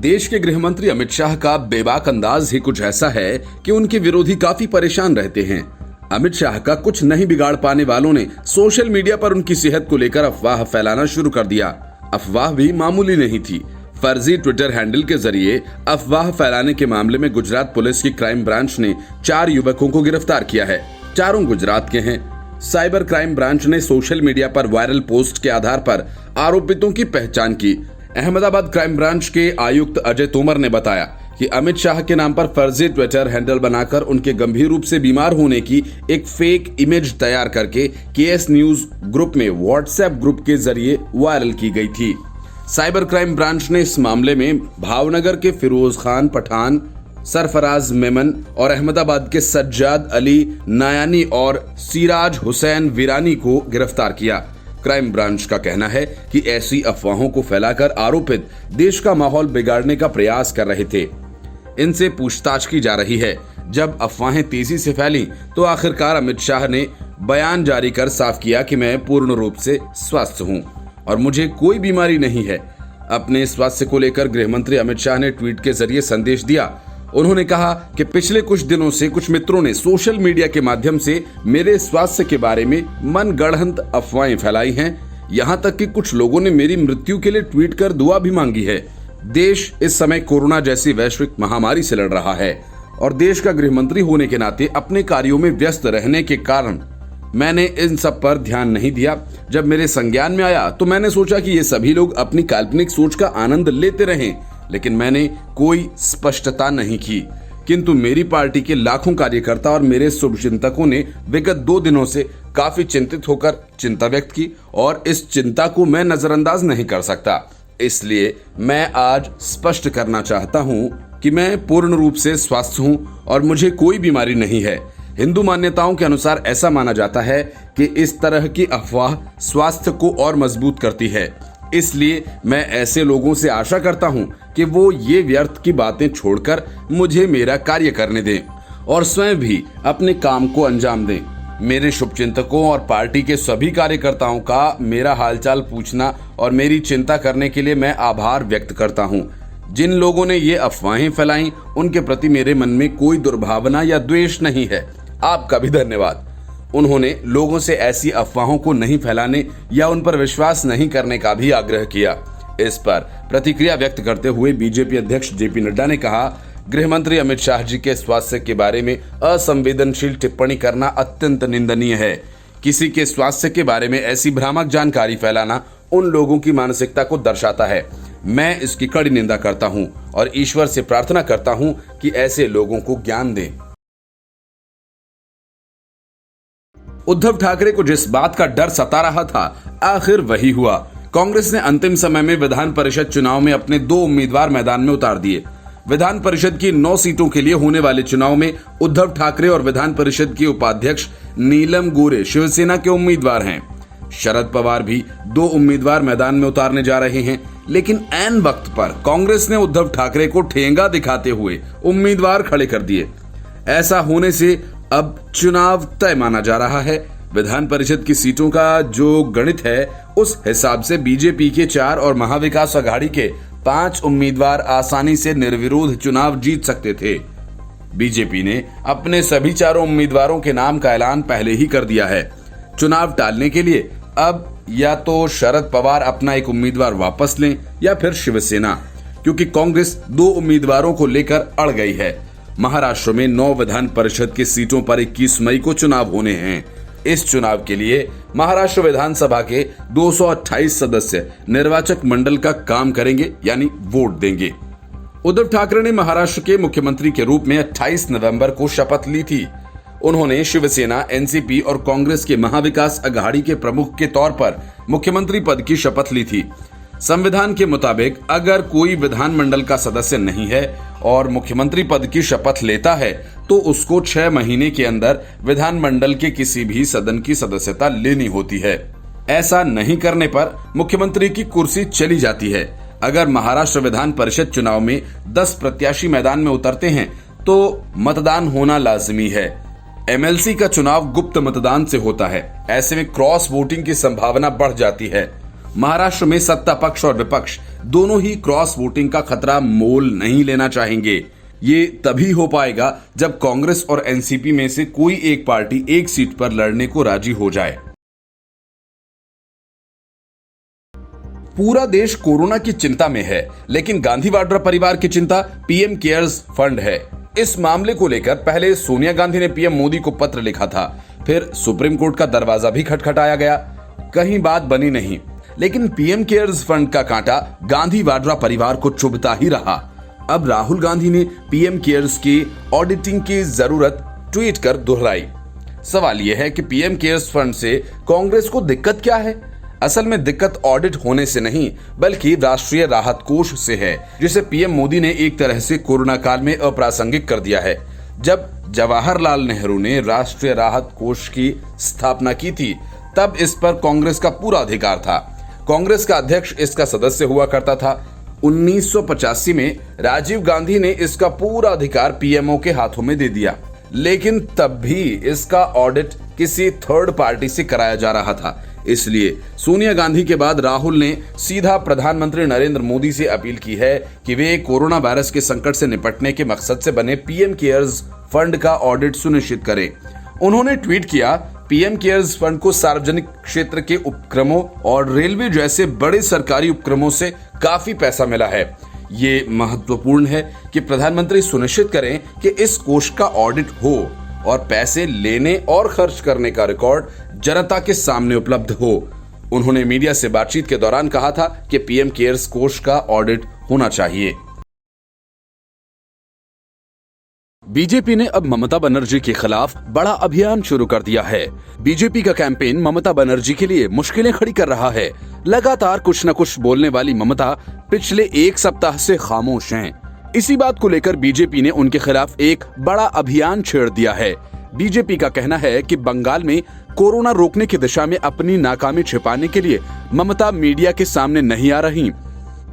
देश के गृह मंत्री अमित शाह का बेबाक अंदाज ही कुछ ऐसा है कि उनके विरोधी काफी परेशान रहते हैं। अमित शाह का कुछ नहीं बिगाड़ पाने वालों ने सोशल मीडिया पर उनकी सेहत को लेकर अफवाह फैलाना शुरू कर दिया। अफवाह भी मामूली नहीं थी। फर्जी ट्विटर हैंडल के जरिए अफवाह फैलाने के मामले में गुजरात पुलिस की क्राइम ब्रांच ने 4 युवकों को गिरफ्तार किया है। चारों गुजरात के हैं। साइबर क्राइम ब्रांच ने सोशल मीडिया पर वायरल पोस्ट के आधार पर आरोपितों की पहचान की। अहमदाबाद क्राइम ब्रांच के आयुक्त अजय तोमर ने बताया कि अमित शाह के नाम पर फर्जी ट्विटर हैंडल बनाकर उनके गंभीर रूप से बीमार होने की एक फेक इमेज तैयार करके केएस न्यूज ग्रुप में व्हाट्सएप ग्रुप के जरिए वायरल की गई थी। साइबर क्राइम ब्रांच ने इस मामले में भावनगर के फिरोज खान पठान, सरफराज मेमन और अहमदाबाद के सज्जाद अली नायानी और सिराज हुसैन वीरानी को गिरफ्तार किया। क्राइम ब्रांच का कहना है कि ऐसी अफवाहों को फैलाकर आरोपित देश का माहौल बिगाड़ने का प्रयास कर रहे थे। इनसे पूछताछ की जा रही है। जब अफवाहें तेजी से फैली तो आखिरकार अमित शाह ने बयान जारी कर साफ किया कि मैं पूर्ण रूप से स्वस्थ हूं और मुझे कोई बीमारी नहीं है। अपने स्वास्थ्य को लेकर गृह मंत्री अमित शाह ने ट्वीट के जरिए संदेश दिया। उन्होंने कहा कि पिछले कुछ दिनों से कुछ मित्रों ने सोशल मीडिया के माध्यम से मेरे स्वास्थ्य के बारे में मनगढ़ंत अफवाहें फैलाई हैं। यहां तक कि कुछ लोगों ने मेरी मृत्यु के लिए ट्वीट कर दुआ भी मांगी है। देश इस समय कोरोना जैसी वैश्विक महामारी से लड़ रहा है और देश का गृह मंत्री होने के नाते अपने कार्यों में व्यस्त रहने के कारण मैंने इन सब पर ध्यान नहीं दिया। जब मेरे संज्ञान में आया तो मैंने सोचा कि ये सभी लोग अपनी काल्पनिक सोच का आनंद लेते रहें, लेकिन मैंने कोई स्पष्टता नहीं की। किंतु मेरी पार्टी के लाखों कार्यकर्ता और मेरे शुभचिंतकों ने विगत 2 दिनों से काफी चिंतित होकर चिंता व्यक्त की और इस चिंता को मैं नजरअंदाज नहीं कर सकता। इसलिए मैं आज स्पष्ट करना चाहता हूं कि मैं पूर्ण रूप से स्वस्थ हूं और मुझे कोई बीमारी नहीं है। हिंदू मान्यताओं के अनुसार ऐसा माना जाता है कि इस तरह की अफवाह स्वास्थ्य को और मजबूत करती है। इसलिए मैं ऐसे लोगों से आशा करता हूं कि वो ये व्यर्थ की बातें छोड़कर मुझे मेरा कार्य करने दें और स्वयं भी अपने काम को अंजाम दें। मेरे शुभचिंतकों और पार्टी के सभी कार्यकर्ताओं का मेरा हालचाल पूछना और मेरी चिंता करने के लिए मैं आभार व्यक्त करता हूं। जिन लोगों ने ये अफवाहें फैलाई उनके प्रति मेरे मन में कोई दुर्भावना या द्वेष नहीं है। आपका भी धन्यवाद। उन्होंने लोगों से ऐसी अफवाहों को नहीं फैलाने या उन पर विश्वास नहीं करने का भी आग्रह किया। इस पर प्रतिक्रिया व्यक्त करते हुए बीजेपी अध्यक्ष जेपी नड्डा ने कहा, गृह मंत्री अमित शाह जी के स्वास्थ्य के बारे में असंवेदनशील टिप्पणी करना अत्यंत निंदनीय है। किसी के स्वास्थ्य के बारे में ऐसी भ्रामक जानकारी फैलाना उन लोगों की मानसिकता को दर्शाता है। मैं इसकी कड़ी निंदा करता हूं और ईश्वर से प्रार्थना करता हूं कि ऐसे लोगों को ज्ञान दें। उद्धव ठाकरे को जिस बात का डर सता रहा था आखिर वही हुआ। कांग्रेस ने अंतिम समय में विधान परिषद चुनाव में अपने 2 उम्मीदवार मैदान में उतार दिए। विधान परिषद की 9 सीटों के लिए होने वाले चुनाव में उद्धव ठाकरे और विधान परिषद की उपाध्यक्ष नीलम गोरे शिवसेना के उम्मीदवार हैं। शरद पवार भी 2 उम्मीदवार मैदान में उतारने जा रहे हैं, लेकिन ऐन वक्त पर कांग्रेस ने उद्धव ठाकरे को ठेंगा दिखाते हुए उम्मीदवार खड़े कर दिए। ऐसा होने से अब चुनाव तय माना जा रहा है। विधान परिषद की सीटों का जो गणित है उस हिसाब से बीजेपी के 4 और महाविकास आघाड़ी के 5 उम्मीदवार आसानी से निर्विरोध चुनाव जीत सकते थे। बीजेपी ने अपने सभी 4 उम्मीदवारों के नाम का ऐलान पहले ही कर दिया है। चुनाव टालने के लिए अब या तो शरद पवार अपना एक उम्मीदवार वापस लें या फिर शिवसेना, क्योंकि कांग्रेस 2 उम्मीदवारों को लेकर अड़ गई है। महाराष्ट्र में 9 विधान परिषद की सीटों पर 21 मई को चुनाव होने हैं। इस चुनाव के लिए महाराष्ट्र विधानसभा के 228 सदस्य निर्वाचक मंडल का काम करेंगे, यानी वोट देंगे। उद्धव ठाकरे ने महाराष्ट्र के मुख्यमंत्री के रूप में 28 नवंबर को शपथ ली थी। उन्होंने शिवसेना, एनसीपी और कांग्रेस के महाविकास आघाड़ी के प्रमुख के तौर पर मुख्यमंत्री पद की शपथ ली थी। संविधान के मुताबिक अगर कोई विधानमंडल का सदस्य नहीं है और मुख्यमंत्री पद की शपथ लेता है तो उसको 6 महीने के अंदर विधानमंडल के किसी भी सदन की सदस्यता लेनी होती है। ऐसा नहीं करने पर मुख्यमंत्री की कुर्सी चली जाती है। अगर महाराष्ट्र विधान परिषद चुनाव में 10 प्रत्याशी मैदान में उतरते हैं तो मतदान होना लाजमी है। एमएलसी का चुनाव गुप्त मतदान से होता है। ऐसे में क्रॉस वोटिंग की संभावना बढ़ जाती है। महाराष्ट्र में सत्ता पक्ष और विपक्ष दोनों ही क्रॉस वोटिंग का खतरा मोल नहीं लेना चाहेंगे। ये तभी हो पाएगा जब कांग्रेस और एनसीपी में से कोई एक पार्टी एक सीट पर लड़ने को राजी हो जाए। पूरा देश कोरोना की चिंता में है, लेकिन गांधी वाड्रा परिवार की चिंता पीएम केयर्स फंड है। इस मामले को लेकर पहले सोनिया गांधी ने पीएम मोदी को पत्र लिखा था, फिर सुप्रीम कोर्ट का दरवाजा भी खटखटाया गया, कहीं बात बनी नहीं। लेकिन पीएम केयर्स फंड का कांटा गांधी वाड्रा परिवार को चुभता ही रहा। अब राहुल गांधी ने पीएम केयर्स की ऑडिटिंग की जरूरत ट्वीट कर दोहराई। सवाल यह है कि पीएम केयर्स फंड से कांग्रेस को दिक्कत क्या है? असल में दिक्कत ऑडिट होने से नहीं, बल्कि राष्ट्रीय राहत कोष से है, जिसे पीएम मोदी ने एक तरह से कोरोना काल में अप्रासंगिक कर दिया है। जब जवाहरलाल नेहरू ने राष्ट्रीय राहत कोष की स्थापना की थी, तब इस पर कांग्रेस का पूरा अधिकार था। कांग्रेस का अध्यक्ष इसका सदस्य हुआ करता था। 1985 में राजीव गांधी ने इसका पूरा अधिकार पीएमओ के हाथों में दे दिया, लेकिन तब भी इसका ऑडिट किसी थर्ड पार्टी से कराया जा रहा था। इसलिए सोनिया गांधी के बाद राहुल ने सीधा प्रधानमंत्री नरेंद्र मोदी से अपील की है कि वे कोरोना वायरस के संकट से निपटने के मकसद से बने पीएम केयर्स फंड का ऑडिट सुनिश्चित करें। उन्होंने ट्वीट किया, पीएम केयर्स फंड को सार्वजनिक क्षेत्र के उपक्रमों और रेलवे जैसे बड़े सरकारी उपक्रमों से काफी पैसा मिला है। ये महत्वपूर्ण है कि प्रधानमंत्री सुनिश्चित करें कि इस कोष का ऑडिट हो और पैसे लेने और खर्च करने का रिकॉर्ड जनता के सामने उपलब्ध हो। उन्होंने मीडिया से बातचीत के दौरान कहा था कि पीएम केयर्स कोष का ऑडिट होना चाहिए। बीजेपी ने अब ममता बनर्जी के खिलाफ बड़ा अभियान शुरू कर दिया है। बीजेपी का कैंपेन ममता बनर्जी के लिए मुश्किलें खड़ी कर रहा है। लगातार कुछ न कुछ बोलने वाली ममता पिछले एक सप्ताह से खामोश हैं। इसी बात को लेकर बीजेपी ने उनके खिलाफ एक बड़ा अभियान छेड़ दिया है। बीजेपी का कहना है कि बंगाल में कोरोना रोकने की दिशा में अपनी नाकामी छिपाने के लिए ममता मीडिया के सामने नहीं आ रही।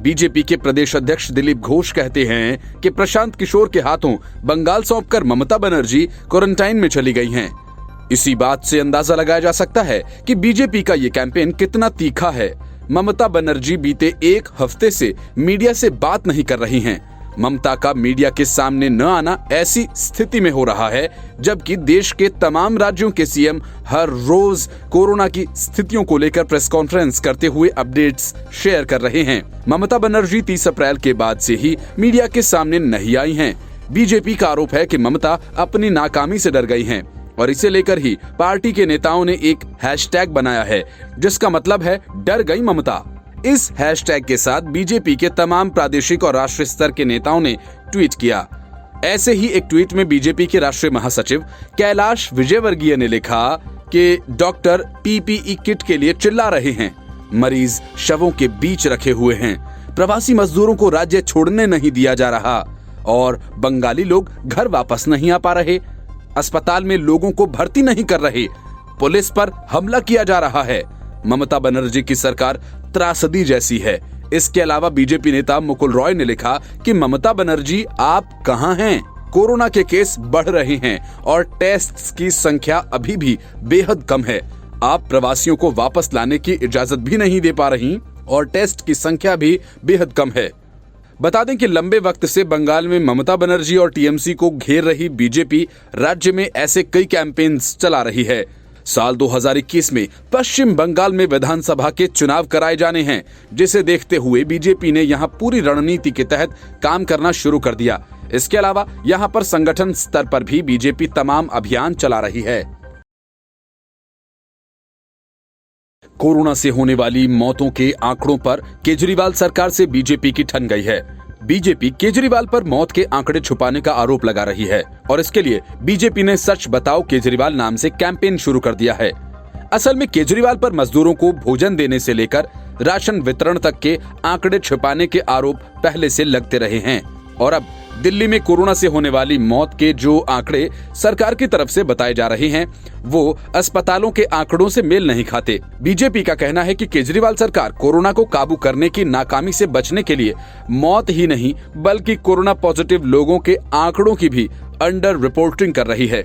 बीजेपी के प्रदेश अध्यक्ष दिलीप घोष कहते हैं कि प्रशांत किशोर के हाथों बंगाल सौंपकर ममता बनर्जी क्वारंटाइन में चली गई हैं। इसी बात से अंदाजा लगाया जा सकता है कि बीजेपी का ये कैंपेन कितना तीखा है। ममता बनर्जी बीते एक हफ्ते से मीडिया से बात नहीं कर रही हैं। ममता का मीडिया के सामने न आना ऐसी स्थिति में हो रहा है जबकि देश के तमाम राज्यों के सीएम हर रोज कोरोना की स्थितियों को लेकर प्रेस कॉन्फ्रेंस करते हुए अपडेट्स शेयर कर रहे हैं। ममता बनर्जी 30 अप्रैल के बाद से ही मीडिया के सामने नहीं आई हैं। बीजेपी का आरोप है कि ममता अपनी नाकामी से डर गई हैं और इसे लेकर ही पार्टी के नेताओं ने एक हैशटैग बनाया है, जिसका मतलब है डर गई ममता। इस हैशटैग के साथ बीजेपी के तमाम प्रादेशिक और राष्ट्रीय स्तर के नेताओं ने ट्वीट किया। ऐसे ही एक ट्वीट में बीजेपी के राष्ट्रीय महासचिव कैलाश विजयवर्गीय ने लिखा कि डॉक्टर पीपीई किट के लिए चिल्ला रहे हैं, मरीज शवों के बीच रखे हुए हैं, प्रवासी मजदूरों को राज्य छोड़ने नहीं दिया जा रहा और बंगाली लोग घर वापस नहीं आ पा रहे, अस्पताल में लोगों को भर्ती नहीं कर रहे, पुलिस पर हमला किया जा रहा है। ममता बनर्जी की सरकार त्रासदी जैसी है। इसके अलावा बीजेपी नेता मुकुल रॉय ने लिखा कि ममता बनर्जी आप कहां हैं? कोरोना के केस बढ़ रहे हैं और टेस्ट्स की संख्या अभी भी बेहद कम है। आप प्रवासियों को वापस लाने की इजाजत भी नहीं दे पा रही और टेस्ट की संख्या भी बेहद कम है। बता दें कि लंबे वक्त से बंगाल में ममता बनर्जी और टीएमसी को घेर रही बीजेपी राज्य में ऐसे कई कैंपेन्स चला रही है। साल 2021 में पश्चिम बंगाल में विधानसभा के चुनाव कराए जाने हैं, जिसे देखते हुए बीजेपी ने यहां पूरी रणनीति के तहत काम करना शुरू कर दिया। इसके अलावा यहां पर संगठन स्तर पर भी बीजेपी तमाम अभियान चला रही है। कोरोना से होने वाली मौतों के आंकड़ों पर केजरीवाल सरकार से बीजेपी की ठन गई है। बीजेपी केजरीवाल पर मौत के आंकड़े छुपाने का आरोप लगा रही है और इसके लिए बीजेपी ने सच बताओ केजरीवाल नाम से कैंपेन शुरू कर दिया है। असल में केजरीवाल पर मजदूरों को भोजन देने से लेकर राशन वितरण तक के आंकड़े छुपाने के आरोप पहले से लगते रहे हैं और अब दिल्ली में कोरोना से होने वाली मौत के जो आंकड़े सरकार की तरफ से बताए जा रहे हैं वो अस्पतालों के आंकड़ों से मेल नहीं खाते। बीजेपी का कहना है कि केजरीवाल सरकार कोरोना को काबू करने की नाकामी से बचने के लिए मौत ही नहीं बल्कि कोरोना पॉजिटिव लोगों के आंकड़ों की भी अंडर रिपोर्टिंग कर रही है।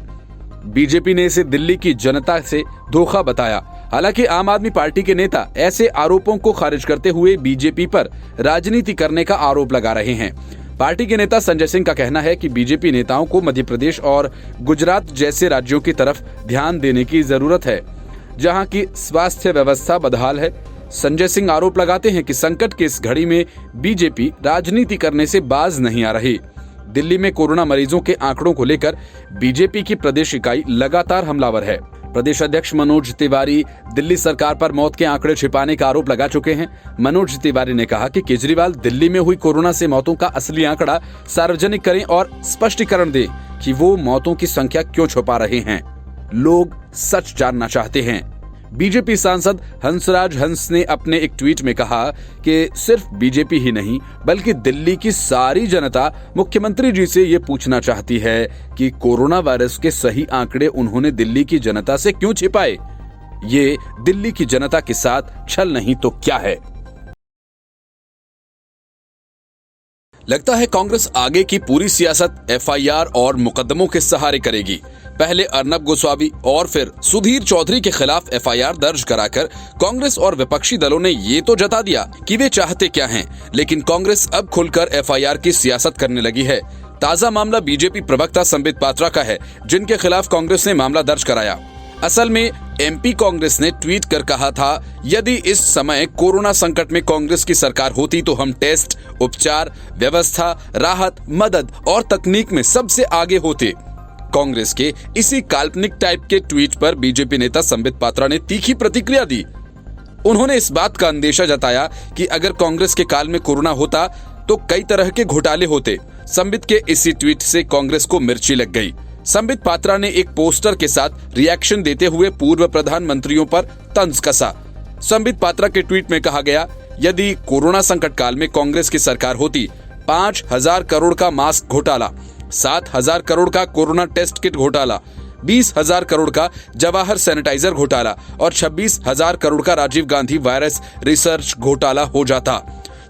बीजेपी ने इसे दिल्ली की जनता से धोखा बताया। हालांकि आम आदमी पार्टी के नेता ऐसे आरोपों को खारिज करते हुए बीजेपी पर राजनीति करने का आरोप लगा रहे हैं। पार्टी के नेता संजय सिंह का कहना है कि बीजेपी नेताओं को मध्य प्रदेश और गुजरात जैसे राज्यों की तरफ ध्यान देने की जरूरत है, जहां की स्वास्थ्य व्यवस्था बदहाल है। संजय सिंह आरोप लगाते हैं कि संकट की इस घड़ी में बीजेपी राजनीति करने से बाज नहीं आ रही। दिल्ली में कोरोना मरीजों के आंकड़ों को लेकर बीजेपी की प्रदेश इकाई लगातार हमलावर है। प्रदेश अध्यक्ष मनोज तिवारी दिल्ली सरकार पर मौत के आंकड़े छिपाने का आरोप लगा चुके हैं। मनोज तिवारी ने कहा कि केजरीवाल दिल्ली में हुई कोरोना से मौतों का असली आंकड़ा सार्वजनिक करें और स्पष्टीकरण दें कि वो मौतों की संख्या क्यों छुपा रहे हैं। लोग सच जानना चाहते हैं। बीजेपी सांसद हंसराज हंस ने अपने एक ट्वीट में कहा कि सिर्फ बीजेपी ही नहीं बल्कि दिल्ली की सारी जनता मुख्यमंत्री जी से ये पूछना चाहती है कि कोरोना वायरस के सही आंकड़े उन्होंने दिल्ली की जनता से क्यों छिपाए। ये दिल्ली की जनता के साथ छल नहीं तो क्या है। लगता है कांग्रेस आगे की पूरी सियासत एफआईआर और मुकदमों के सहारे करेगी। पहले अर्नब गोस्वामी और फिर सुधीर चौधरी के खिलाफ एफआईआर दर्ज कराकर कांग्रेस और विपक्षी दलों ने ये तो जता दिया कि वे चाहते क्या हैं, लेकिन कांग्रेस अब खुलकर एफआईआर की सियासत करने लगी है। ताजा मामला बीजेपी प्रवक्ता संबित पात्रा का है, जिनके खिलाफ कांग्रेस ने मामला दर्ज कराया। असल में एमपी कांग्रेस ने ट्वीट कर कहा था, यदि इस समय कोरोना संकट में कांग्रेस की सरकार होती तो हम टेस्ट, उपचार, व्यवस्था, राहत, मदद और तकनीक में सबसे आगे होते। कांग्रेस के इसी काल्पनिक टाइप के ट्वीट पर बीजेपी नेता संबित पात्रा ने तीखी प्रतिक्रिया दी। उन्होंने इस बात का अंदेशा जताया कि अगर कांग्रेस के काल में कोरोना होता तो कई तरह के घोटाले होते। संबित के इसी ट्वीट से कांग्रेस को मिर्ची लग गई। संबित पात्रा ने एक पोस्टर के साथ रिएक्शन देते हुए पूर्व प्रधानमंत्रियों पर तंज कसा। संबित पात्रा के ट्वीट में कहा गया, यदि कोरोना संकट काल में कांग्रेस की सरकार होती, 5,000 करोड़ का मास्क घोटाला, 7,000 करोड़ का कोरोना टेस्ट किट घोटाला, 20,000 करोड़ का जवाहर सैनिटाइजर घोटाला और 26,000 करोड़ का राजीव गांधी वायरस रिसर्च घोटाला हो जाता।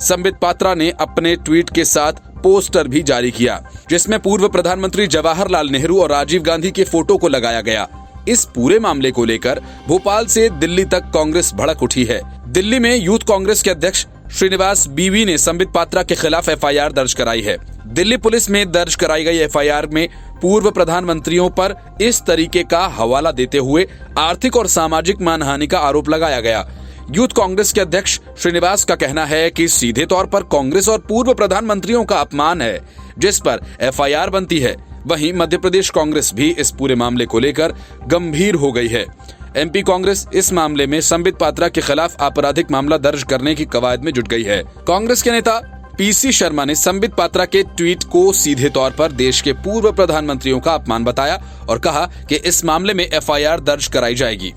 संबित पात्रा ने अपने ट्वीट के साथ पोस्टर भी जारी किया, जिसमें पूर्व प्रधानमंत्री जवाहरलाल नेहरू और राजीव गांधी के फोटो को लगाया गया। इस पूरे मामले को लेकर भोपाल से दिल्ली तक कांग्रेस भड़क उठी है। दिल्ली में यूथ कांग्रेस के अध्यक्ष श्रीनिवास बीवी ने संबित पात्रा के खिलाफ एफआईआर दर्ज कराई है। दिल्ली पुलिस में दर्ज कराई गई एफआईआर में पूर्व प्रधानमंत्रियों पर इस तरीके का हवाला देते हुए आर्थिक और सामाजिक मानहानि का आरोप लगाया गया। यूथ कांग्रेस के अध्यक्ष श्रीनिवास का कहना है कि सीधे तौर पर कांग्रेस और पूर्व प्रधानमंत्रियों का अपमान है, जिस पर एफआईआर बनती है। वहीं मध्य प्रदेश कांग्रेस भी इस पूरे मामले को लेकर गंभीर हो गई है। एमपी कांग्रेस इस मामले में संबित पात्रा के खिलाफ आपराधिक मामला दर्ज करने की कवायद में जुट गई है। कांग्रेस के नेता पीसी शर्मा ने संबित पात्रा के ट्वीट को सीधे तौर पर देश के पूर्व प्रधानमंत्रियों का अपमान बताया और कहा कि इस मामले में एफआईआर दर्ज कराई जाएगी।